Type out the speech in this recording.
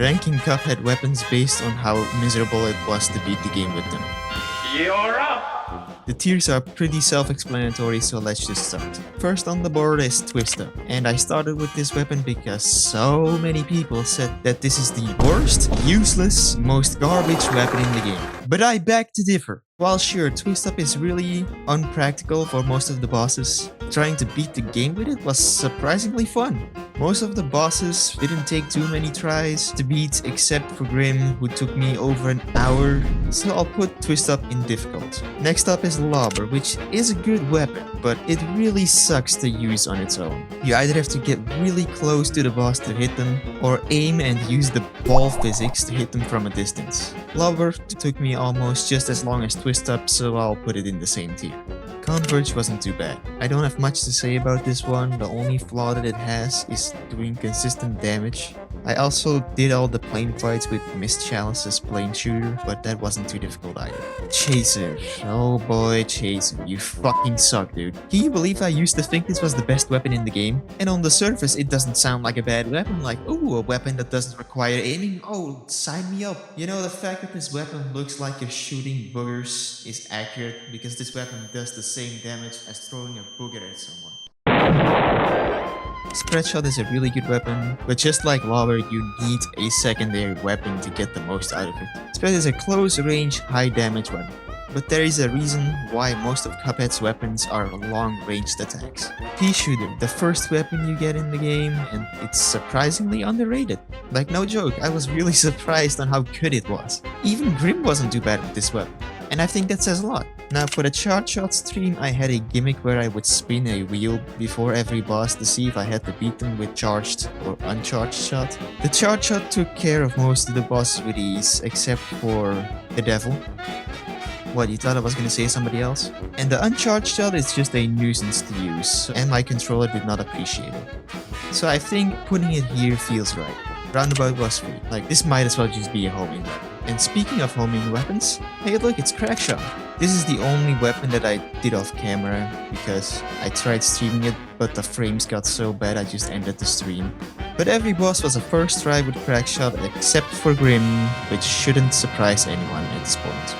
ranking Cuphead weapons based on how miserable it was to beat the game with them. You're up! The tiers are pretty self-explanatory, so let's just start. First on the board is Twist Up, and I started with this weapon because so many people said that this is the worst, useless, most garbage weapon in the game. But I beg to differ. While sure, Twist Up is really unpractical for most of the bosses, trying to beat the game with it was surprisingly fun. Most of the bosses didn't take too many tries to beat except for Grim, who took me over an hour, so I'll put Twist Up in difficult. Next up is Lobber, which is a good weapon, but it really sucks to use on its own. You either have to get really close to the boss to hit them, or aim and use the ball physics to hit them from a distance. Lobber took me almost just as long as Twist Up, so I'll put it in the same tier. Converge wasn't too bad. I don't have much to say about this one, the only flaw that it has is doing consistent damage. I also did all the plane fights with Mist Chalice's plane shooter, but that wasn't too difficult either. Chaser. Oh boy, Chaser, you fucking suck, dude. Can you believe I used to think this was the best weapon in the game? And on the surface, it doesn't sound like a bad weapon, like, ooh, a weapon that doesn't require aiming, oh, sign me up. You know, the fact that this weapon looks like you're shooting boogers is accurate, because this weapon does the same damage as throwing a booger at someone. Spread Shot is a really good weapon, but just like Lobber, you need a secondary weapon to get the most out of it. Spread is a close range, high damage weapon, but there is a reason why most of Cuphead's weapons are long ranged attacks. Pea Shooter, the first weapon you get in the game, and it's surprisingly underrated. Like, no joke, I was really surprised on how good it was. Even Grim wasn't too bad with this weapon, and I think that says a lot. Now for the charge shot stream, I had a gimmick where I would spin a wheel before every boss to see if I had to beat them with charged or uncharged shot. The charge shot took care of most of the bosses with ease, except for the devil. What, you thought I was gonna say somebody else? And the uncharged shot is just a nuisance to use, and my controller did not appreciate it. So I think putting it here feels right. Roundabout was free. Like, this might as well just be a homing weapon. And speaking of homing weapons, hey look, it's Crackshot. This is the only weapon that I did off camera, because I tried streaming it, but the frames got so bad I just ended the stream. But every boss was a first try with Crackshot except for Grim, which shouldn't surprise anyone at this point.